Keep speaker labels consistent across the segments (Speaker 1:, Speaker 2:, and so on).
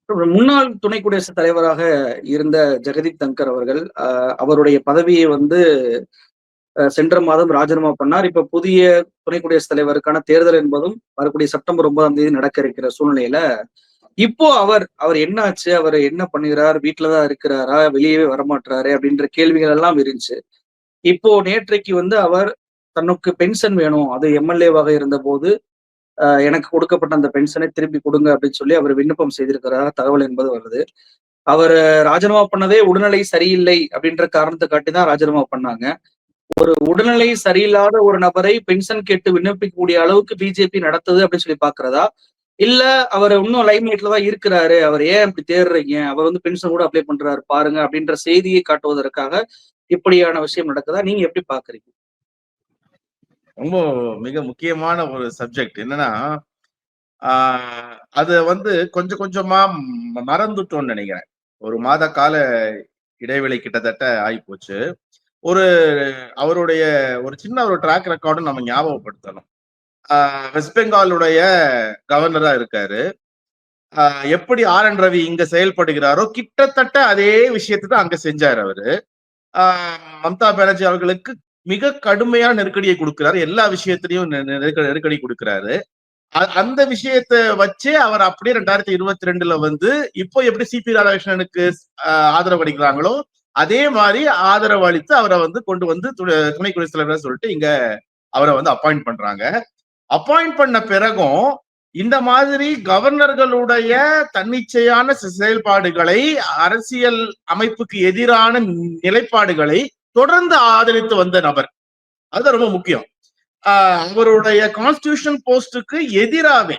Speaker 1: முன்னாள் துணை குடியரசுத் தலைவராக இருந்த ஜெகதீப் தங்கர் அவர்கள் அவருடைய பதவியை வந்து சென்ற மாதம் ராஜினாமா பண்ணார். இப்ப புதிய துணை குடியரசுத் தலைவருக்கான தேர்தல் என்பதும் வரக்கூடிய செப்டம்பர் 9ஆம் தேதி நடக்க இருக்கிற சூழ்நிலையில இப்போ அவர் அவர் என்ன ஆச்சு, அவர் என்ன பண்ணுகிறார், வீட்டுலதான் இருக்கிறாரா, வெளியவே வரமாட்டாரு அப்படின்ற கேள்விகள் எல்லாம் இருந்துச்சு. இப்போ நேற்றைக்கு வந்து அவர் தனக்கு பென்ஷன் வேணும், அது எம்எல்ஏவாக இருந்த போது எனக்கு கொடுக்கப்பட்ட அந்த பென்ஷனை திருப்பி கொடுங்க அப்படின்னு சொல்லி அவர் விண்ணப்பம் செய்திருக்கிறார் தகவல் என்பது வருது. அவர் ராஜினாமா பண்ணதே உடல்நிலை சரியில்லை அப்படின்ற காரணத்தை காட்டி தான் ராஜினாமா பண்ணாங்க. ஒரு உடல்நிலை சரியில்லாத ஒரு நபரை பென்ஷன் கேட்டு விண்ணப்பிக்கக்கூடிய அளவுக்கு பிஜேபி நடத்துது அப்படின்னு சொல்லி பாக்குறதா, இல்ல அவர் இன்னும் லைம்லைட்ல தான் இருக்கிறாரு, அவர் ஏன் இப்படி தேடுறீங்க, அவர் வந்து பென்ஷன் கூட அப்ளை பண்றாரு பாருங்க அப்படின்ற செய்தியை காட்டுவதற்காக இப்படியான விஷயம் நடக்குதா? நீங்க எப்படி பாக்குறீங்க?
Speaker 2: ரொம்ப மிக முக்கியமான ஒரு சப்ஜெக்ட் என்னன்னா, அது வந்து கொஞ்சம் கொஞ்சமா மறந்துட்டோம்னு நினைக்கிறேன். ஒரு மாத கால இடைவெளி கிட்டத்தட்ட ஆயிப்போச்சு. அவருடைய ஒரு சின்ன ஒரு ட்ராக் ரெக்கார்டும் நம்ம ஞாபகப்படுத்தணும். வெஸ்ட் பெங்காலுடைய கவர்னரா இருக்காரு. எப்படி ஆர் என் ரவி இங்க செயல்படுகிறாரோ கிட்டத்தட்ட அதே விஷயத்தை தான் அங்க செஞ்சாரு அவரு. மம்தா பானர்ஜி அவர்களுக்கு மிக கடுமையான நெருக்கடியை கொடுக்கிறாரு. எல்லா விஷயத்திலையும் நெருக்கடி கொடுக்கிறாரு. அந்த விஷயத்தை வச்சே அவர் அப்படியே 2022ல வந்து இப்போ எப்படி சிபி ராதாகிருஷ்ணனுக்கு ஆதரவு அளிக்கிறாங்களோ அதே மாதிரி ஆதரவு அளித்து அவரை வந்து கொண்டு வந்து துணை குடியரசுத் தலைவர் சொல்லிட்டு இங்க அவரை வந்து அப்பாயிண்ட் பண்றாங்க. அப்பாயிண்ட் பண்ண பிறகும் இந்த மாதிரி கவர்னர்களுடைய தன்னிச்சையான செயல்பாடுகளை, அரசியல் அமைப்புக்கு எதிரான நிலைப்பாடுகளை தொடர்ந்து ஆதரித்து வந்த நபர். அது ரொம்ப முக்கியம். அவருடைய கான்ஸ்டிடியூஷன் போஸ்டுக்கு எதிராக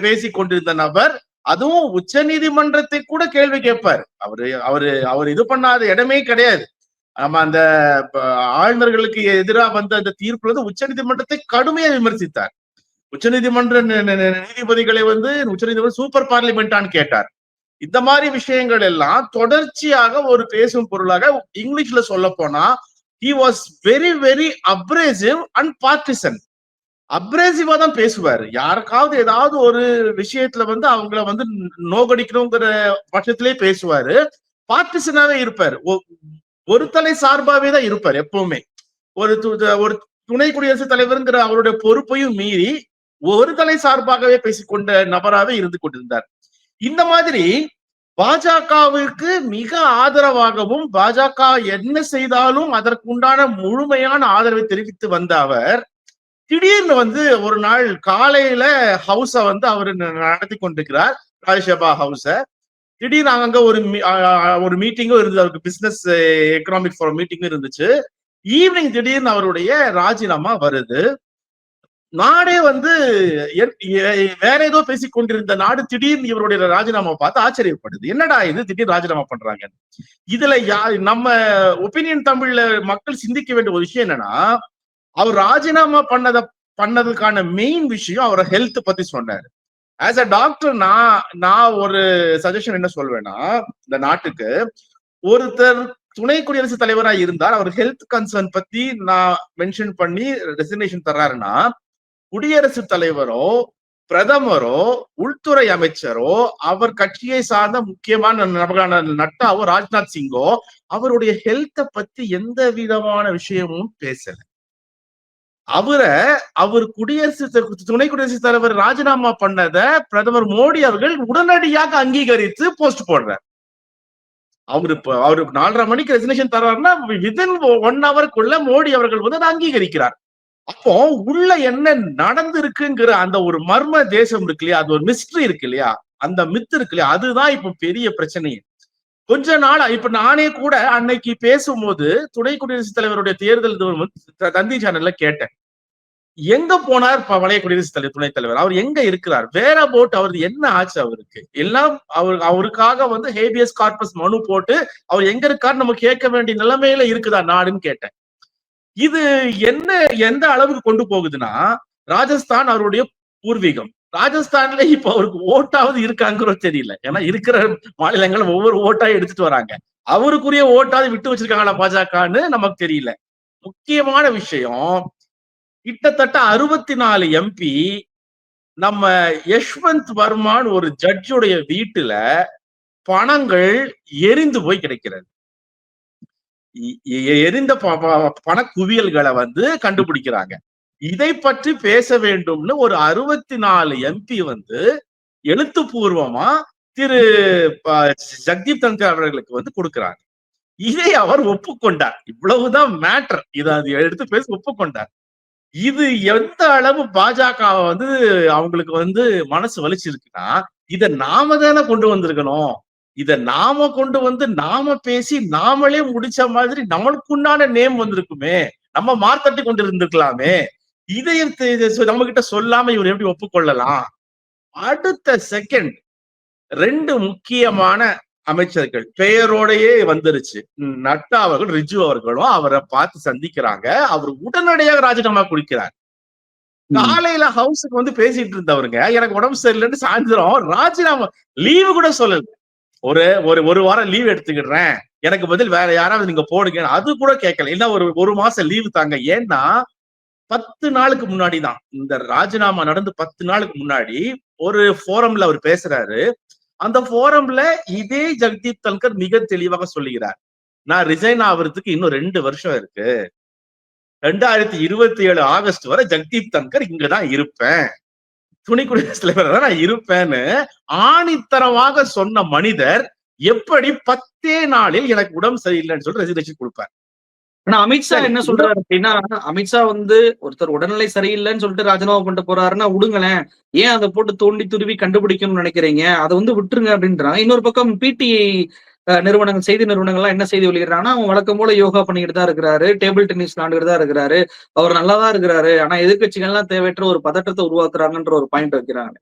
Speaker 2: பேசிக் கொண்டிருந்த நபர், அதுவும் உச்ச நீதிமன்றத்தை கூட கேள்வி கேட்பார். அவர் இது பண்ணாத இடமே கிடையாது. நம்ம அந்த ஆளுநர்களுக்கு எதிராக வந்த அந்த தீர்ப்புல வந்து உச்ச நீதிமன்றத்தை கடுமையா விமர்சித்தார். உச்சநீதிமன்ற நீதிபதிகளை வந்து உச்சநீதிமன்றம் சூப்பர் பார்லிமெண்டான்னு கேட்டார். இந்த மாதிரி விஷயங்கள் எல்லாம் தொடர்ச்சியாக ஒரு பேசும் பொருளாக இங்கிலீஷ்ல சொல்ல போனா he was very very abrasive and partisan. அப்ரேசிவா தான் பேசுவாரு. யாருக்காவது ஏதாவது ஒரு விஷயத்துல வந்து அவங்கள வந்து நோகடிக்கணுங்கிற பட்சத்திலே பேசுவாரு. பார்ட்டிசனாவே இருப்பாரு. ஒரு தலை சார்பாவே தான் இருப்பார் எப்பவுமே. ஒரு துணை குடியரசுத் தலைவருங்கிற அவருடைய பொறுப்பையும் மீறி ஒரு தலை சார்பாகவே பேசிக்கொண்ட நபராகவே இருந்து கொண்டிருந்தார். இந்த மாதிரி பாஜகவிற்கு மிக ஆதரவாகவும், பாஜக என்ன செய்தாலும் அதற்குண்டான முழுமையான ஆதரவை தெரிவித்து வந்த அவர் திடீர்னு வந்து ஒரு நாள் காலையில ஹவுஸ வந்து அவரு நடத்தி கொண்டிருக்கிறார், ராஜ்யசபா ஹவுஸ. திடீர்னு அங்க ஒரு மீட்டிங்கும் இருந்தது, அவருக்கு பிசினஸ் எக்கனாமிக் ஃபோரம் மீட்டிங்கும் இருந்துச்சு. ஈவினிங் திடீர்னு அவருடைய ராஜினாமா வருது. நாடே வந்து வேற ஏதோ பேசிக் கொண்டிருந்த நாடு திடீர்னு இவருடைய ராஜினாமா பார்த்து ஆச்சரியப்படுது. என்னடா இது திடீர்னு ராஜினாமா பண்றாங்க. இதுல நம்ம ஒப்பீனியன் தமிழ்ல மக்கள் சிந்திக்க வேண்டிய ஒரு விஷயம் என்னன்னா, அவர் ராஜினாமா பண்ணதுக்கான மெயின் விஷயம் அவரை ஹெல்த் பத்தி சொன்னாரு. ஆஸ் அ டாக்டர் நான் ஒரு சஜஷன் என்ன சொல்வேன்னா, இந்த நாட்டுக்கு ஒருத்தர் துணை குடியரசுத் தலைவரா இருந்தால் அவர் ஹெல்த் கன்சர்ன் பத்தி நான் மென்ஷன் பண்ணி ரெசிக்னேஷன் தர்றாருன்னா, குடியரசுத் தலைவரோ பிரதமரோ உள்துறை அமைச்சரோ அவர் கட்சியை சார்ந்த முக்கியமான நபரான நட்டாவோ ராஜ்நாத் சிங்கோ அவருடைய ஹெல்த்தை பத்தி எந்த விதமான விஷயமும் பேசல. அவர் துணை குடியரசுத் தலைவர் ராஜினாமா பண்ணத பிரதமர் மோடி அவர்கள் உடனடியாக அங்கீகரித்து போஸ்ட் போடுறார். அவரு 4:30 மணிக்கு ரெசிக்னேஷன் தர்றாருன்னா வித்தின் 1 ஹவருக்குள்ள மோடி அவர்கள் வந்து அதை அங்கீகரிக்கிறார். அப்போ உள்ள என்ன நடந்திருக்குங்கிற அந்த ஒரு மர்ம தேசம் இருக்கு இல்லையா, அது ஒரு மிஸ்ட்ரி இருக்கு இல்லையா, அந்த மித்து இருக்கு இல்லையா, அதுதான் இப்ப பெரிய பிரச்சனையே. கொஞ்ச நாள் இப்ப நானே கூட அன்னைக்கு பேசும்போது துணை குடியரசுத் தலைவருடைய தேர்தல் தந்தி சேனல்ல கேட்டேன், எங்க போனார் பழைய குடியரசுத் தலைவர் துணைத் தலைவர், அவர் எங்க இருக்கிறார், வேற போட் அவர் என்ன ஆச்சு, அவருக்கு எல்லாம் அவருக்காக வந்து ஹேபியஸ் கார்பஸ் மனு போட்டு அவர் எங்க இருக்காரு நம்ம கேட்க வேண்டிய நிலைமையில இருக்குதா நாடுன்னு கேட்டேன். இது எந்த அளவுக்கு கொண்டு போகுதுன்னா, ராஜஸ்தான் அவருடைய பூர்வீகம். ராஜஸ்தான்ல இப்ப அவருக்கு ஓட்டாவது இருக்காங்கிறோ தெரியல. ஏன்னா இருக்கிற மாநிலங்கள் ஒவ்வொரு ஓட்டா எடுத்துட்டு வராங்க. அவருக்குரிய ஓட்டாவது விட்டு வச்சிருக்காங்களா பாஜகன்னு நமக்கு தெரியல. முக்கியமான விஷயம், கிட்டத்தட்ட 64 எம்பி நம்ம யஷ்வந்த் வர்மான்னு ஒரு ஜட்ஜுடைய வீட்டுல பணங்கள் எரிந்து போய் கிடைக்கிறது. எரிந்த பண குவியல்களை வந்து கண்டுபிடிக்கிறாங்க. இதை பற்றி பேச வேண்டும்னு ஒரு 64 எம்பி வந்து எழுத்துப்பூர்வமா திரு ஜக்தீப் தங்கர் அவர்களுக்கு வந்து கொடுக்கிறாங்க. இதை அவர் ஒப்புக்கொண்டார். இவ்வளவுதான் மேட்டர். இதை எடுத்து பேச ஒப்புக்கொண்டார். இது எந்த அளவு பாஜக வந்து அவங்களுக்கு வந்து மனசு வலிச்சிருக்குன்னா, இத நாம தானே கொண்டு வந்திருக்கணும். இத நாம கொண்டு வந்து நாம பேசி நாமளே முடிச்ச மாதிரி நம்மளுக்குண்டான நேம் வந்திருக்குமே, நம்ம மார்த்தட்டி கொண்டு இருந்திருக்கலாமே, இதை நம்ம கிட்ட சொல்லாம இவர் எப்படி ஒப்புக்கொள்ளலாம்? அடுத்த செகண்ட் 2 முக்கியமான அமைச்சர்கள் பெயரோடையே வந்துருச்சு. நட்டா அவர்கள், ரிஜு அவர்களும் அவரை பார்த்து சந்திக்கிறாங்க. அவர் உடனடியாக ராஜினாமா கொடுக்கிறார். காலையில ஹவுஸுக்கு வந்து பேசிட்டு இருந்தவருங்க, எனக்கு உடம்பு சரியில்லைன்னு சாயந்தரம் ராஜினாமா, லீவு கூட சொல்லல. ஒரு வாரம் லீவ் எடுத்துக்கிடுறேன், எனக்கு பதில் வேற யாராவது நீங்க போடுங்க, அது கூட கேட்கல. இல்ல ஒரு மாசம் லீவு தாங்க. ஏன்னா 10 நாளுக்கு முன்னாடி தான் இந்த ராஜினாமா நடந்து 10 நாளுக்கு முன்னாடி ஒரு போரம்ல அவர் பேசுறாரு. அந்த போரம்ல இதே ஜக்தீப் தன்கர் மிக தெளிவாக சொல்லுகிறார், நான் ரிசைன் ஆகுறதுக்கு இன்னும் 2 வருஷம் இருக்கு. 2027 ஆகஸ்ட் வரை ஜக்தீப் தன்கர் இங்கதான் இருப்பேன், துணை குடியரசுத் தலைவர் தான் நான் இருப்பேன்னு ஆணித்தரமாக சொன்ன மனிதர் எப்படி 10 நாளில் எனக்கு உடம்பு சரியில்லைன்னு சொல்லி ரெசிக்னேஷன் கொடுப்பார்?
Speaker 1: ஆனா அமித்ஷா என்ன சொல்றாரு அப்படின்னா, அமித்ஷா வந்து ஒருத்தர் உடல்நிலை சரியில்லைன்னு சொல்லிட்டு ராஜினாமா பண்ணிட்டு போறாருன்னா விடுங்களேன், ஏன் அதை போட்டு தோண்டி துருவி கண்டுபிடிக்கணும்னு நினைக்கிறீங்க, அதை வந்து விட்டுருங்க அப்படின்றாங்க. இன்னொரு பக்கம் பிடிஐ நிறுவனங்கள், செய்தி நிறுவனங்கள்லாம் என்ன செய்தி வெளியிடுறாங்கன்னா, அவங்க வழக்கம் போல யோகா பண்ணிக்கிட்டு தான் இருக்கிறாரு, டேபிள் டென்னிஸ் விளையாண்டுட்டு தான் இருக்கிறாரு, அவர் நல்லா தான் இருக்கிறாரு, ஆனா எதிர்கட்சிகள்லாம் தேவையற்ற ஒரு பதற்றத்தை உருவாக்குறாங்கன்ற ஒரு பாயிண்ட் வைக்கிறாங்க.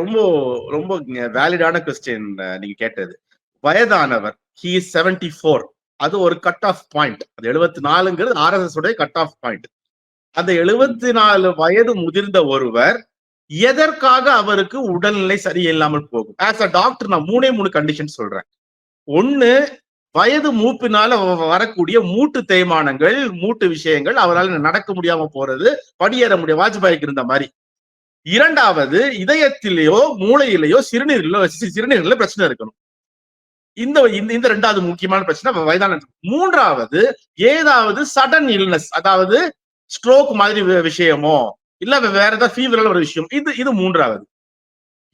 Speaker 2: ரொம்ப ரொம்ப வேலிடான கொஸ்டின் நீங்க கேட்டது. வயதானவர், he is 74, அது ஒரு கட் ஆஃப் பாயிண்ட். அது 74ங்கிறது RSS உடைய கட் ஆஃப் பாயிண்ட். அந்த 74 வயது முதிர்ந்த ஒருவர் எதற்காக அவருக்கு உடல்நிலை சரியில்லாமல் போகும்? ஆஸ் அ டாக்டர் நான் 3 கண்டிஷன் சொல்றேன். ஒண்ணு, வயது மூப்பினால வரக்கூடிய மூட்டு தேய்மானங்கள், மூட்டு விஷயங்கள், அவரால் நடக்க முடியாம போறது, படியேற முடியும், வாஜ்பாய்க்கு இருந்த மாதிரி. இரண்டாவது, இதயத்திலேயோ மூளையிலேயோ சிறுநீரில பிரச்சனை இருக்கணும். இந்த 2வது முக்கியமான பிரச்சனை வயதான. மூன்றாவது, ஏதாவது சடன் இல்னஸ், அதாவது ஸ்ட்ரோக் மாதிரி விஷயமோ இல்ல வேற ஏதாவது ஃபீவரால ஒரு விஷயம், இது மூன்றாவது.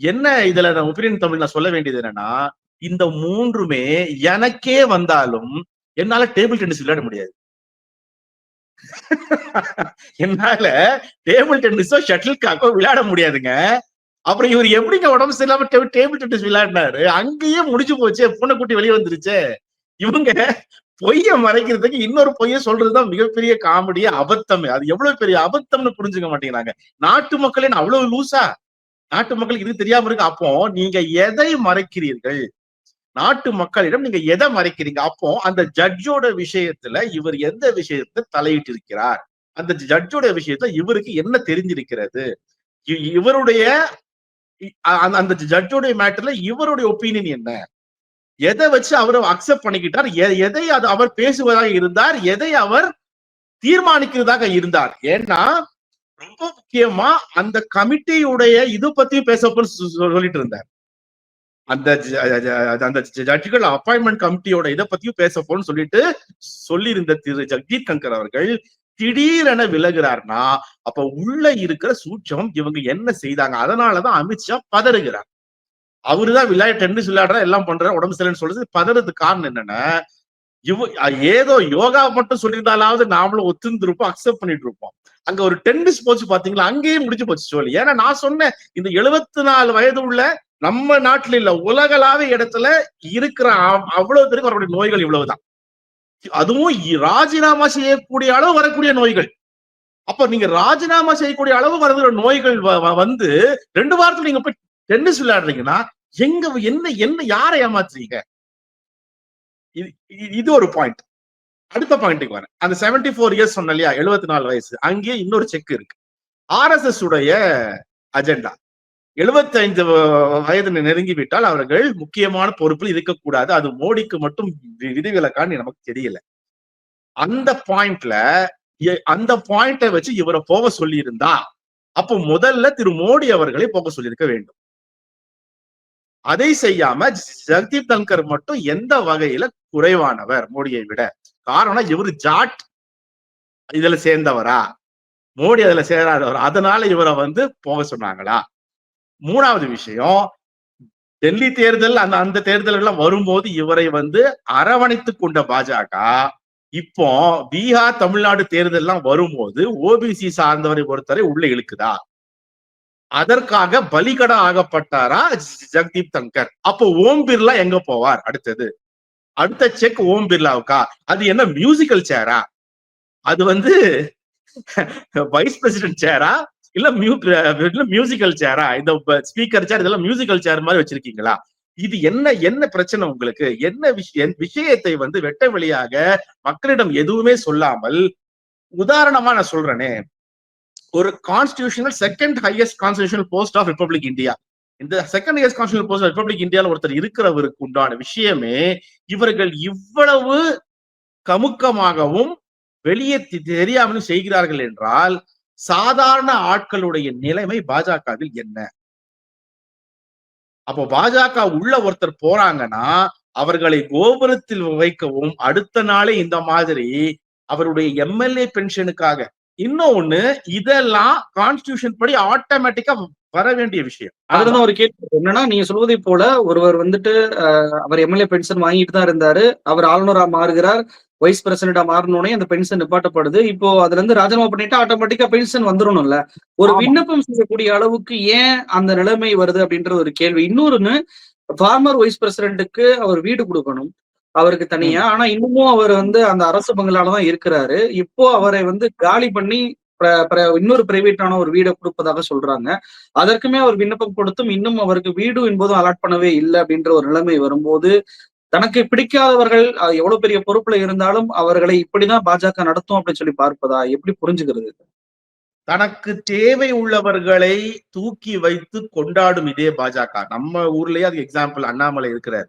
Speaker 2: என்ன இதுல நான் ஒப்பீனியன் தமிழ் நான் சொல்ல வேண்டியது என்னன்னா, இந்த 3மே எனக்கே வந்தாலும் என்னால டேபிள் டென்னிஸ் விளையாட முடியாது. என்னால டேபிள் டென்னிஸோ ஷட்டில் காக்கோ விளையாட முடியாதுங்க. அப்புறம் இவர் எப்படிங்க உடம்பு சரியில்லாம டேபிள் டென்னிஸ் விளையாடினாரு? அங்கேயே முடிச்சு போச்சு, பூனைக்குட்டி வெளியே வந்துருச்சு. இவங்க பொய்ய மறைக்கிறதுக்கு இன்னொரு பொய்ய சொல்றதுதான் மிகப்பெரிய காமெடியே, அபத்தமே. அது எவ்வளவு பெரிய அபத்தம்னு புரிஞ்சுக்க மாட்டேங்கிறாங்க. நாட்டு மக்களே அவ்வளவு லூசா? நாட்டு மக்களுக்கு இது தெரியாம இருக்கு. அப்போ நீங்க எதை மறைக்கிறீர்கள்? நாட்டு மக்களிடம் நீங்க எதை மறைக்கிறீங்க? அப்போ அந்த ஜட்ஜோட விஷயத்துல இவர் எந்த விஷயத்தை தலையிட்டு இருக்கிறார்? அந்த ஜட்ஜோட விஷயத்துல இவருக்கு என்ன தெரிஞ்சிருக்கிறது? இவருடைய அந்த ஜட்ஜோட மேட்டர்ல இவருடைய ஒப்பீனியன் என்ன? எதை வச்சு அவர் அக்செப்ட் பண்ணிக்கிட்டார்? எதை அவர் பேசுவதாக இருந்தார்? எதை அவர் தீர்மானிக்கிறதாக இருந்தார்? ஏன்னா ரொம்ப முக்கியமா அந்த கமிட்டியுடைய இது பத்தியும் பேச சொல்லிட்டு இருந்தார். அந்த ஜட்ஜுகள் அப்பாயின்மெண்ட் கமிட்டியோட இதை பத்தியும் பேச போன்னு சொல்லிட்டு சொல்லியிருந்த திரு ஜக்தீப் தங்கர் அவர்கள் திடீரென விலகிறார்னா, அப்ப உள்ள இருக்கிற சூட்சம் இவங்க என்ன செய்தாங்க? அதனாலதான் அமித்ஷா பதறுகிறார். அவருதான் டென்னிஸ் விளையாடுற எல்லாம் பண்ற, உடம்பு சரியில்லைன்னு சொல்றது. பதறதுக்கு காரணம் என்னன்னா, ஏதோ யோகா மட்டும் சொல்லியிருந்தாலாவது நாமளும் ஒத்துருப்போம், அக்செப்ட் பண்ணிட்டு இருப்போம். அங்க ஒரு டென்னிஸ் போச்சு பாத்தீங்களா, அங்கேயே முடிஞ்சு போச்சு சொல்லி. ஏன்னா நான் சொன்னேன், இந்த 74 வயது உள்ள நம்ம நாட்டுல இல்ல உலகளாவிய இடத்துல இருக்கிற அவ்வளவு பேருக்கு வரக்கூடிய நோய்கள் இவ்வளவுதான். அதுவும் ராஜினாமா செய்யக்கூடிய அளவு வரக்கூடிய நோய்கள். அப்ப நீங்க ராஜினாமா செய்யக்கூடிய அளவு வருகிற நோய்கள் வந்து 2 வாரத்துல நீங்க போய் டென்னிஸ் விளையாடுறீங்கன்னா எங்க என்ன யாரை ஏமாத்துறீங்க? இது ஒரு பாயிண்ட். அடுத்த பாயிண்ட்டுக்கு வரேன். அந்த 74 இயர்ஸ் சொன்ன இல்லையா, 74 வயசு, அங்கேயே இன்னொரு செக் இருக்கு. RSS உடைய அஜெண்டா 75 வயது நெருங்கிவிட்டால் அவர்கள் முக்கியமான பொறுப்பில் இருக்கக்கூடாது. அது மோடிக்கு மட்டும் விதிவிலக்கான்னு நமக்கு தெரியல. அந்த பாயிண்ட்ல அந்த பாயிண்ட வச்சு இவரை போக சொல்லி இருந்தா அப்போ முதல்ல திரு மோடி அவர்களை போக சொல்லியிருக்க வேண்டும். அதை செய்யாம ஜெகதீப் தன்கர் மட்டும் எந்த வகையில குறைவானவர் மோடியை விட? காரணம் இவரு ஜாட் இதுல சேர்ந்தவரா, மோடி அதுல சேராதவர், அதனால இவரை போக சொன்னாங்களா? மூணாவது விஷயம், டெல்லி தேர்தல் அந்த தேர்தல் எல்லாம் வரும்போது இவரை அரவணைத்துக் கொண்ட பாஜக இப்போ பீகார் தமிழ்நாடு தேர்தல் எல்லாம் வரும்போது ஓபிசி சார்ந்தவரை பொறுத்தவரை உள்ள இழுக்குதா? அதற்காக பலிகடா ஆகப்பட்டாரா ஜெகதீப் தன்கர்? அப்போ ஓம் பிர்லா எங்க போவார் அடுத்தது? அடுத்த செக் ஓம் பிர்லாவுக்கா? அது என்ன மியூசிக்கல் சேரா? அது வைஸ் பிரசிடென்ட் சேரா இல்ல மியூசிக்கல் சேரா? இந்த ஸ்பீக்கர் சேர் இதெல்லாம் மியூசிக்கல் சேர் மாதிரி வச்சிருக்கீங்களா? இது என்ன பிரச்சனை உங்களுக்கு? என்ன விஷயத்தை வெட்ட வெளியாக மக்களிடம் எதுவுமே சொல்லாமல், உதாரணமா நான் சொல்றேனே, ஒரு constitutional second highest constitutional post of republic India, இந்த second highest constitutional post of republic இந்தியால ஒருத்தர் இருக்கிறவருக்கு உண்டான விஷயமே இவர்கள் இவ்வளவு கமுக்கமாகவும் வெளியே தெரியாமலும் செய்கிறார்கள் என்றால் சாதாரண ஆட்களுடைய நிலைமை பாஜகவில் என்ன? அப்போ பாஜக உள்ள ஒருத்தர் போறாங்கன்னா அவர்களை கோபுரத்தில் வைக்கவும் அடுத்த நாளே இந்த மாதிரி அவருடைய எம்எல்ஏ பென்ஷனுக்காக, இன்னொன்னு இதெல்லாம் கான்ஸ்டிடியூஷன் படி ஆட்டோமேட்டிக்கா வர வேண்டிய விஷயம்.
Speaker 1: அதுலதான் ஒரு கேள்வி என்னன்னா, நீங்க சொல்வதை போல ஒருவர் அவர் எம்எல்ஏ பென்ஷன் வாங்கிட்டு தான் இருந்தாரு. அவர் ஆளுநரா மாறுகிறார். வைஸ் பிரசிடண்டா மாறினோடனே அந்த பென்ஷன் நிப்பாட்டப்படுது. இப்போ அதுல இருந்து ராஜினாமா பண்ணிட்டா ஆட்டோமேட்டிக்கா பென்ஷன் வந்துடணும்ல. ஒரு விண்ணப்பம் செய்யக்கூடிய அளவுக்கு ஏன் அந்த நிலைமை வருது அப்படின்ற ஒரு கேள்வி. இன்னொன்னு, ஃபார்மர் வைஸ் பிரசிடென்ட்டுக்கு அவர் வீடு கொடுக்கணும் அவருக்கு தனியா. ஆனா இன்னமும் அவர் அந்த அரசு பங்களால தான் இருக்கிறாரு. இப்போ அவரை காலி பண்ணி இன்னொரு பிரைவேட்டான ஒரு வீடை கொடுப்பதாக சொல்றாங்க. அதற்குமே அவர் விண்ணப்பம் கொடுத்தும் இன்னும் அவருக்கு வீடு என்பதும் அலாட் பண்ணவே இல்லை அப்படின்ற ஒரு நிலைமை வரும்போது, தனக்கு பிடிக்காதவர்கள் எவ்வளவு பெரிய பொறுப்புல இருந்தாலும் அவர்களை இப்படிதான் பாஜக நடத்தும் அப்படின்னு சொல்லி பார்ப்பதா? எப்படி புரிஞ்சுக்கிறது?
Speaker 2: தனக்கு தேவை உள்ளவர்களை தூக்கி வைத்து கொண்டாடும் இதே பாஜக. நம்ம ஊர்லயே அதுக்கு எக்ஸாம்பிள் அண்ணாமலை இருக்கிறார்,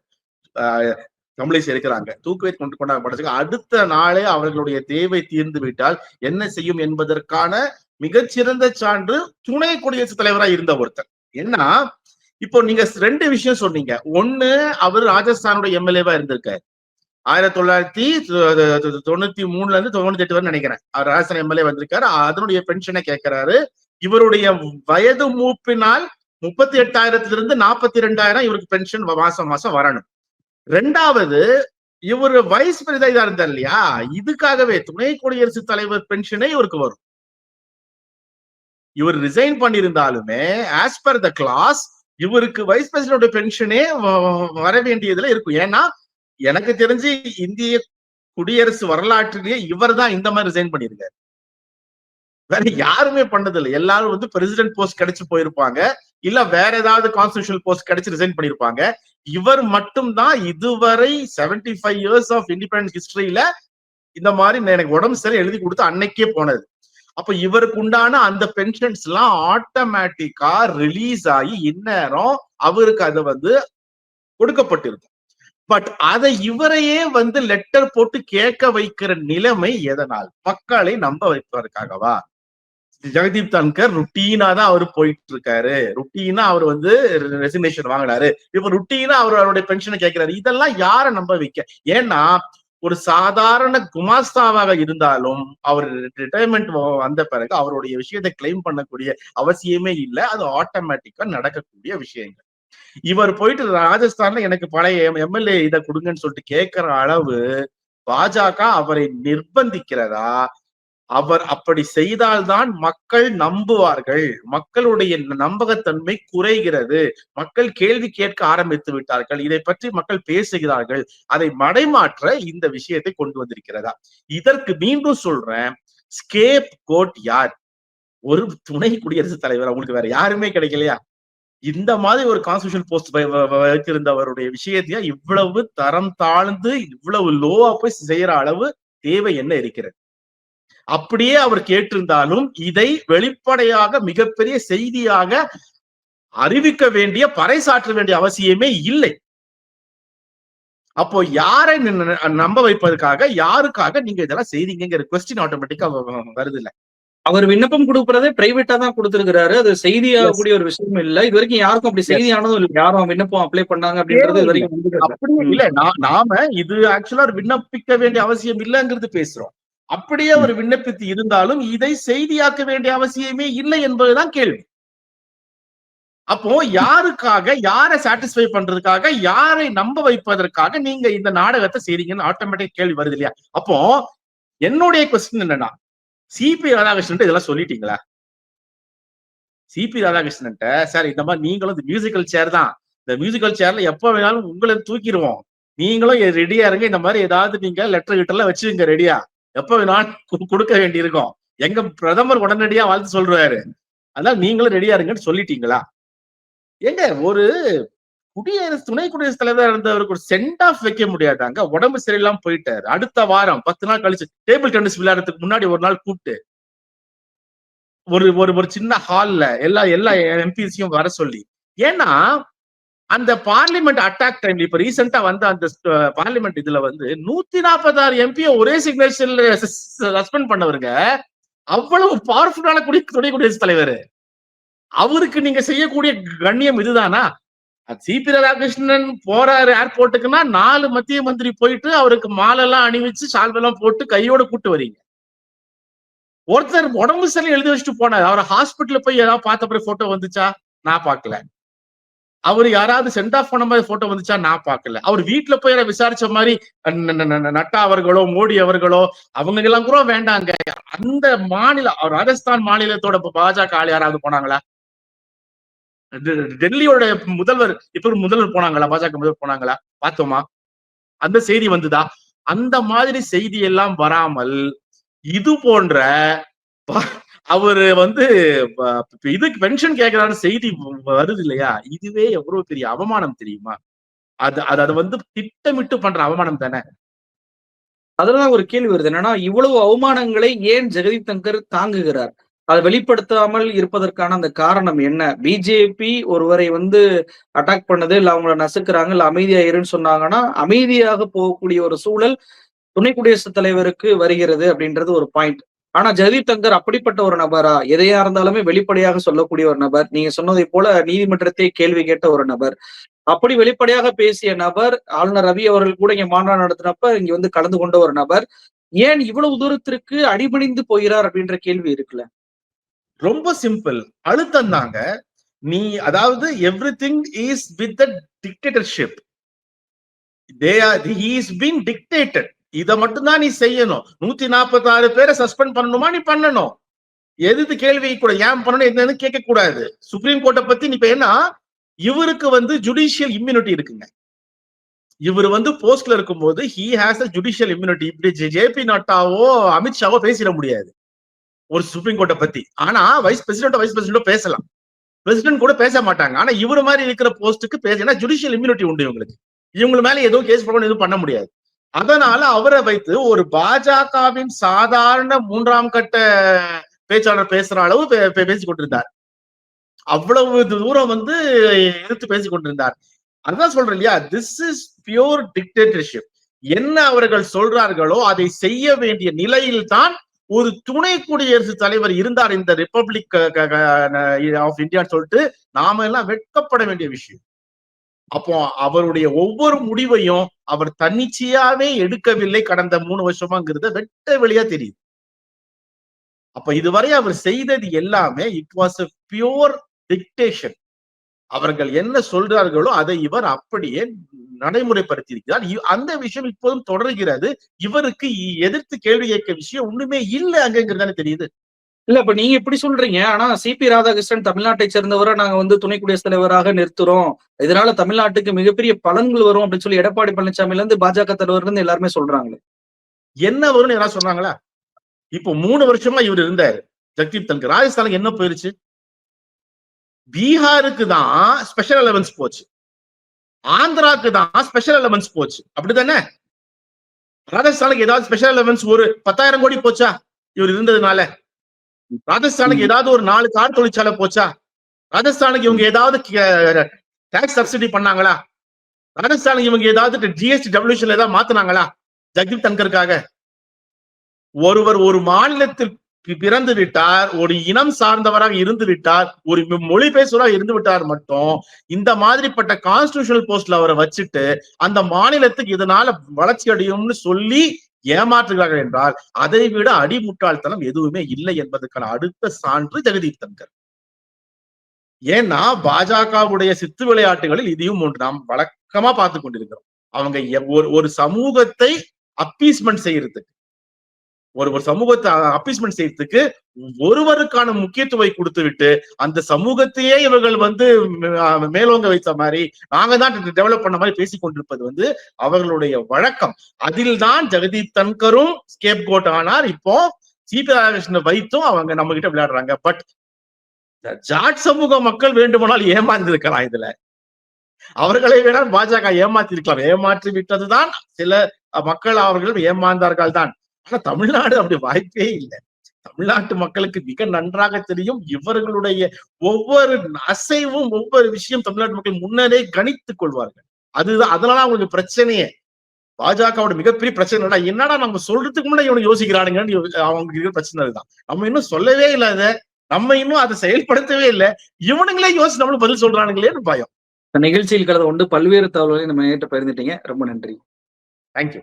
Speaker 2: கமலேஷ் இருக்கிறாங்க. தூக்கி வைத்து கொண்டாடப்பட்ட அடுத்த நாளே அவர்களுடைய தேவை தீர்ந்து விட்டால் என்ன செய்யும் என்பதற்கான மிகச்சிறந்த சான்று துணை குடியரசுத் தலைவராக இருந்த ஒருத்தர். ஏன்னா இப்போ நீங்க ரெண்டு விஷயம் சொன்னீங்க. ஒண்ணு, அவர் ராஜஸ்தானுடைய எம்எல்ஏவா இருந்திருக்காரு 1993ல இருந்து 98 வரை நினைக்கிறேன். அவர் ராஜஸ்தான் எம்எல்ஏ வந்திருக்காரு. அதனுடைய பென்ஷனை கேட்கிறாரு. இவருடைய வயது மூப்பினால் 38,000 42,000 இவருக்கு பென்ஷன் மாசம் மாசம் வரணும். ரெண்டாவது, இவர் வைஸ் பிரசிடண்டா இருந்தார் இல்லையா, இதுக்காகவே துணை குடியரசுத் தலைவர் பென்ஷனே இவருக்கு வரும். இவர் ரிசைன் பண்ணியிருந்தாலுமே ஆஸ் பர் த கிளாஸ் இவருக்கு வைஸ் பிரசிடண்ட் பென்ஷனே வர வேண்டியதுல இருக்கும். ஏன்னா எனக்கு தெரிஞ்சு இந்திய குடியரசு வரலாற்றிலேயே இவர் தான் இந்த மாதிரி ரிசைன் பண்ணியிருக்காரு. வேற யாருமே பண்ணதில்லை. எல்லாரும் பிரசிடென்ட் போஸ்ட் கிடைச்சு போயிருப்பாங்க, இல்ல வேற ஏதாவது கான்ஸ்டிடியூஷனல் போஸ்ட் கிடைச்சு ரிசைன் பண்ணிருப்பாங்க. இவர் மட்டும் தான் இதுவரை 75 இயர்ஸ் ஆஃப் இண்டிபெண்டன்ஸ் ஹிஸ்டரியில இந்த மாதிரி எனக்கு உடம்பு சரி எழுதி கொடுத்து அன்னைக்கே போனது. அப்ப இவருக்கு உண்டான அந்த பென்ஷன்ஸ் எல்லாம் ஆட்டோமேட்டிக்கா ரிலீஸ் ஆகி இந்நேரம் அவருக்கு அது கொடுக்கப்பட்டிருக்கும். பட் அதை இவரையே லெட்டர் போட்டு கேட்க வைக்கிற நிலைமை எதனால்? மக்களை நம்ப வைப்பதற்காகவா? ஜெகதீப் தன்கர் ருட்டீனா தான் அவர் போயிட்டு இருக்காரு. ருட்டீனா அவர் ரெசிக்னேஷன் வாங்கினாரு. இப்ப ருட்டீனா அவருடைய பென்ஷனை கேட்கிறாரு. இதெல்லாம் யாரை நம்ப வைக்க? ஏன்னா ஒரு சாதாரண குமாஸ்தாவாக இருந்தாலும் அவர் ரிட்டையர்மெண்ட் வந்த பிறகு அவருடைய விஷயத்தை கிளைம் பண்ணக்கூடிய அவசியமே இல்லை. அது ஆட்டோமேட்டிக்கா நடக்கக்கூடிய விஷயங்கள். இவர் போயிட்டு ராஜஸ்தான்ல எனக்கு பழைய எம்எல்ஏ இதை கொடுங்கன்னு சொல்லிட்டு கேட்கிற அளவு பாஜக அவரை நிர்பந்திக்கிறதா? அவர் அப்படி செய்தால்தான் மக்கள் நம்புவார்கள். மக்களுடைய நம்பகத்தன்மை குறைகிறது. மக்கள் கேள்வி கேட்க ஆரம்பித்து விட்டார்கள். இதை பற்றி மக்கள் பேசுகிறார்கள். அதை மடைமாற்ற இந்த விஷயத்தை கொண்டு வந்திருக்கிறதா? இதற்கு மீண்டும் சொல்றேன், ஸ்கேப் கோட் யார்? ஒரு துணை குடியரசுத் தலைவர். அவங்களுக்கு வேற யாருமே கிடைக்கலையா? இந்த மாதிரி ஒரு கான்ஸ்டிடியூஷன் போஸ்ட் வைத்திருந்தவருடைய விஷயத்தையா இவ்வளவு தரம் தாழ்ந்து இவ்வளவு லோவா போய் செய்யற அளவு தேவை என்ன இருக்கிறது? அப்படியே அவர் கேட்டிருந்தாலும் இதை வெளிப்படையாக மிகப்பெரிய செய்தியாக அறிவிக்க வேண்டிய, பறைசாற்ற வேண்டிய அவசியமே இல்லை. அப்போ யாரை நம்ப வைப்பதற்காக, யாருக்காக நீங்க இதெல்லாம் செய்தீங்கிற கொஸ்டின் ஆட்டோமேட்டிக்கா வருது இல்ல.
Speaker 1: அவர் விண்ணப்பம் கொடுக்கறதே பிரைவேட்டா தான் கொடுத்திருக்கிறாரு. அது செய்தியாகக்கூடிய ஒரு விஷயம் இல்ல. இதுவரைக்கும் யாருக்கும் அப்படி செய்தி ஆனதும் இல்ல. யாரும் விண்ணப்பம் அப்ளை பண்ணாங்க அப்படின்றது
Speaker 2: இல்ல
Speaker 1: இதுவரைக்கும் வந்தது இல்ல.
Speaker 2: அப்படி இல்ல. நாம இது ஆக்சுவலா விண்ணப்பிக்க வேண்டிய அவசியம் இல்லங்கிறது பேசுறோம். அப்படியே அவர் விண்ணப்பித்து இருந்தாலும் இதை செய்தியாக்க வேண்டிய அவசியமே இல்லை என்பதுதான் கேள்வி. அப்போ யாருக்காக, யாரை சாட்டிஸ்ஃபை பண்றதுக்காக, யாரை நம்ப வைப்பதற்காக நீங்க இந்த நாடகத்தை செய்றீங்கன்னு ஆட்டோமேட்டிக் கேள்வி வருது இல்லையா? அப்போ என்னுடைய கொஸ்டின் என்னன்னா, சிபி ராதாகிருஷ்ணன் இதெல்லாம் சொல்லிட்டீங்களா? சிபி ராதாகிருஷ்ணன் சார் இந்த மாதிரி நீங்களும் இந்த மியூசிக்கல் சேர் தான். இந்த மியூசிக்கல் சேர்ல எப்ப வேணாலும் உங்களை தூக்கிடுவோம். நீங்களும் ரெடியா இருங்க. இந்த மாதிரி ஏதாவது நீங்க லெட்டர் கிட்டலாம் வச்சுங்க ரெடியா. எப்ப வேணாலும் கொடுக்க வேண்டி இருக்கும். எங்க பிரதமர் உடனடியா வாழ்த்து சொல்றாரு. அதனால நீங்களும் ரெடியா இருங்கன்னு சொல்லிட்டீங்களா? ஏங்க ஒரு துணை குடியரசுத் தலைவரா இருந்தவருக்கு ஒரு சென்ட் ஆஃப் வைக்க முடியாதாங்க? உடம்பு சரியில்லாம போயிட்டாரு. அடுத்த வாரம் 10 நாள் கழிச்சு டேபிள் டென்னிஸ் விளையாடுறதுக்கு முன்னாடி ஒரு நாள் கூப்பிட்டு ஒரு சின்ன ஹால்ல எல்லா எம்பிசியும் வர சொல்லி. ஏன்னா அந்த பார்லிமெண்ட் அட்டாக் டைம்ல இப்ப ரீசெண்டா வந்த அந்த பார்லிமெண்ட் இதுல வந்து 146 எம்பியை ஒரே சிக்னேச்சர்ல சஸ்பெண்ட் பண்ணவருங்க. அவ்வளவு பவர்ஃபுல்லான துணை குடியரசுத் தலைவர். அவருக்கு நீங்க செய்யக்கூடிய கண்ணியம் இதுதானா? சிபி ராதாகிருஷ்ணன் போறாரு ஏர்போர்ட்டுக்குன்னா 4 மத்திய மந்திரி போயிட்டு அவருக்கு மாலெல்லாம் அணிவிச்சு சால்வெல்லாம் போட்டு கையோட கூட்டு வரீங்க. ஒருத்தர் உடம்பு சரி எழுதி வச்சுட்டு போனாரு. அவர் ஹாஸ்பிட்டல்ல போய் ஏதாவது பார்த்த பிறகு போட்டோ வந்துச்சா? நான் பார்க்கல. அவரு யாராவது சென்ட் ஆஃப் பண்ண மாதிரி போட்டோ வந்துச்சா? நான் பார்க்கல. அவர் வீட்டுல போய் விசாரிச்ச மாதிரி நட்டா அவர்களோ மோடி அவர்களோ அவங்க எல்லாம் கூட வேண்டாங்க. அந்த ராஜஸ்தான் மாநிலத்தோட பாஜக ஆள் யாராவது போனாங்களா? டெல்லியோட முதல்வர் போனாங்களா? பாஜக முதல்வர் போனாங்களா? பார்த்தோமா? அந்த செய்தி வந்துதா? அந்த மாதிரி செய்தி எல்லாம் வராமல் இது போன்ற அவரு வந்து இதுக்கு பென்ஷன் கேட்கிறாரு செய்தி வருது இல்லையா? இதுவே எவ்வளவு பெரிய அவமானம் தெரியுமா? அது வந்து திட்டமிட்டு பண்ற அவமானம் தானே.
Speaker 1: அதுலதான் ஒரு கேள்வி வருது. என்னன்னா, இவ்வளவு அவமானங்களை ஏன் ஜெகதீப் தங்கர் தாங்குகிறார்? அதை வெளிப்படுத்தாமல் இருப்பதற்கான அந்த காரணம் என்ன? பிஜேபி ஒருவரை வந்து அட்டாக் பண்ணது, இல்ல அவங்கள நசுக்குறாங்க, இல்ல அமைதியா இருன்னு சொன்னாங்கன்னா, அமைதியாக போகக்கூடிய ஒரு சூழல் துணை குடியரசுத் தலைவருக்கு வருகிறது அப்படின்றது ஒரு பாயிண்ட். ஆனா ஜெகதீப் தங்கர் அப்படிப்பட்ட ஒரு நபரா? எதையா இருந்தாலுமே வெளிப்படையாக சொல்லக்கூடிய ஒரு நபர். நீங்க சொன்னதை போல நீதிமன்றத்தை கேள்வி கேட்ட ஒரு நபர். அப்படி வெளிப்படையாக பேசிய நபர், ஆளுநர் ரவி அவர்கள் கூட இங்க மாநாடு நடத்தினப்ப இங்க வந்து கலந்து கொண்ட ஒரு நபர். ஏன் இவ்வளவு தூரத்திற்கு அடிபணிந்து போகிறார் அப்படின்ற கேள்வி இருக்குல்ல.
Speaker 2: ரொம்ப சிம்பிள். அழுத்தம் தாங்க. அதாவது everything is with the dictatorship. he is being dictated. இத மட்டும் தான் நீ செய்யணும். 146 பேரை சஸ்பெண்ட் பண்ணணுமா? நீ பண்ணணும். எதிர்த்து கேள்வி கூட ஏன் பண்ணணும் என்னன்னு கேட்க கூடாது. சுப்ரீம் கோர்ட்டை பத்தி இப்ப என்ன, இவருக்கு வந்து ஜுடிஷியல் இம்யூனிட்டி இருக்குங்க. இவர் வந்து போஸ்ட்ல இருக்கும்போது he has a judicial immunity. இப்படி ஜேபி நட்டாவோ அமித்ஷாவோ பேசிட முடியாது ஒரு சுப்ரீம் கோர்ட்டை பத்தி. ஆனா வைஸ் பிரசிடென்டோ பேசலாம். பிரசிடென்ட் கூட பேச மாட்டாங்க. ஆனா இவரு மாதிரி இருக்கிற போஸ்டுக்கு பேசினா ஜுடிஷியல் இம்யூனிட்டி உண்டு இவங்களுக்கு. இவங்க மேல ஏதோ கேஸ் போடணும், எதுவும் பண்ண முடியாது. அதனால அவரை வைத்து ஒரு பாஜகவின் சாதாரண 3ஆம் கட்ட பேச்சாளர் பேசுற அளவு பேசிக் கொண்டிருந்தார். அவ்வளவு தூரம் வந்து எதிர்த்து பேசிக் கொண்டிருந்தார். அதான் சொல்றேன் இல்லையா, திஸ் இஸ் பியூர் டிக்டேட்டர்ஷிப். என்ன அவர்கள் சொல்றார்களோ அதை செய்ய வேண்டிய நிலையில் தான் ஒரு துணை குடியரசுத் தலைவர் இருந்தார் இந்த ரிப்பப்ளிக் ஆஃப் இந்தியான்னு சொல்லிட்டு நாம எல்லாம் வெட்கப்பட வேண்டிய விஷயம். அப்போ அவருடைய ஒவ்வொரு முடிவையும் அவர் தன்னிச்சையாவே எடுக்கவில்லை கடந்த 3 வருஷமாங்கிறத வெட்ட வெளியா தெரியுது. அப்ப இதுவரை அவர் செய்தது எல்லாமே it was a pure dictation. அவர்கள் என்ன சொல்றார்களோ அதை இவர் அப்படியே நடைமுறைப்படுத்தி இருக்கிறார். அந்த விஷயம் இப்போதும் தொடர்கிறது. இவருக்கு எதிர்த்து கேள்வி கேட்க விஷயம் ஒண்ணுமே இல்லை அங்கங்கிறதானே தெரியுது.
Speaker 1: இல்ல இப்ப நீங்க இப்படி சொல்றீங்க. ஆனா சிபி ராதாகிருஷ்ணன் தமிழ்நாட்டை சேர்ந்தவரை நாங்க வந்து துணை குடியரசுத் தலைவராக நிறுத்துறோம். இதனால தமிழ்நாட்டுக்கு மிகப்பெரிய பலன்கள் வரும் அப்படின்னு சொல்லி எடப்பாடி பழனிசாமில இருந்து பாஜக தலைவர்ல இருந்து எல்லாருமே சொல்றாங்களே.
Speaker 2: என்ன வரும்னு யாராவது சொன்னாங்களா? இப்போ 3 வருஷமா இவர் இருந்தாரு ஜெகதீப் தங்கர். ராஜஸ்தானுக்கு என்ன போயிருச்சு? பீகாருக்கு தான் ஸ்பெஷல் அலவன்ஸ் போச்சு. ஆந்திராக்கு தான் ஸ்பெஷல் அலவன்ஸ் போச்சு. அப்படித்தானே? ராஜஸ்தானுக்கு ஏதாவது ஸ்பெஷல் அலவன்ஸ் ஒரு 10,000 கோடி போச்சா இவர் இருந்ததுனால? ராஜஸ்தானுக்கு ஏதாவது ஒரு 4 கார் தொழிற்சாலை போச்சா? ராஜஸ்தானுக்கு இவங்க ஏதாவது டாக்ஸ் சப்சிடி பண்ணாங்களா? ராஜஸ்தானுக்கு இவங்க ஏதாவது ஜிஎஸ்டி டெவல்யூஷன்ல ஏதாவது மாத்தினாங்களா ஜெகதீப் தங்கருக்காக? ஒருவர் ஒரு மாநிலத்தில் பிறந்து விட்டார், ஒரு இனம் சார்ந்தவராக இருந்து விட்டார், ஒரு மொழி பேசுவராக இருந்து விட்டார் மட்டும் இந்த மாதிரிப்பட்ட கான்ஸ்டிடியூஷனல் போஸ்ட்ல அவரை வச்சுட்டு அந்த மாநிலத்துக்கு இதனால வளர்ச்சி அடையும்னு சொல்லி ஏமாற்றுகிறார்கள் என்றால் அதை விட அடிமுட்டாள்தனம் எதுவுமே இல்லை என்பதற்கான அடுத்த சான்று ஜெகதீப் தன்கர். ஏன்னா பாஜகவுடைய சித்து விளையாட்டுகளில் இதையும் ஒன்று நாம் வழக்கமா பார்த்து கொண்டிருக்கிறோம். அவங்க ஒரு சமூகத்தை அப்பீஸ்மெண்ட் செய்யறதுக்கு ஒரு சமூகத்தை அப்பீஸ்மெண்ட் செய்யறதுக்கு ஒருவருக்கான முக்கியத்துவம் கொடுத்து விட்டு அந்த சமூகத்தையே இவர்கள் மேலோங்க வைத்த மாதிரி நாங்க தான் டெவலப் பண்ண மாதிரி பேசிக் கொண்டிருப்பது அவர்களுடைய வழக்கம். அதில் தான் ஜெகதீப் தன்கரும் ஸ்கேப் கோட் ஆனார். இப்போ சிபி ராதாகிருஷ்ணனை வைத்தும் அவங்க நம்ம கிட்ட விளையாடுறாங்க. பட் ஜாட் சமூக மக்கள் வேண்டுமானால் ஏமாந்திருக்கலாம். இதுல அவர்களை வேணால் பாஜக ஏமாத்தி இருக்கலாம். ஏமாற்றி விட்டதுதான் சில மக்கள், அவர்கள் ஏமாந்தார்கள் தான். ஆனா தமிழ்நாடு அப்படி வாய்ப்பே இல்லை. தமிழ்நாட்டு மக்களுக்கு மிக நன்றாக தெரியும். இவர்களுடைய ஒவ்வொரு அசைவும் ஒவ்வொரு விஷயம் தமிழ்நாட்டு மக்கள் முன்னரே கணித்துக் கொள்வார்கள். அதனால அவங்களுக்கு பிரச்சனையே. பாஜகவோட மிகப்பெரிய பிரச்சனை என்னடா நம்ம சொல்றதுக்கு முன்னாடி இவனை யோசிக்கிறானுங்கன்னு அவங்க பிரச்சனை அதுதான். நம்ம இன்னும் சொல்லவே இல்லாத, நம்ம இன்னும் அதை செயல்படுத்தவே இல்லை, இவனுங்களே யோசிச்சு நம்மளும் பதில் சொல்றானுங்களேன்னு பயம்.
Speaker 1: நிகழ்ச்சியில் கலந்து கொண்டு பல்வேறு தகவல்களை நம்ம நேற்று பகிர்ந்துட்டீங்க. ரொம்ப நன்றி.
Speaker 2: தேங்க்யூ.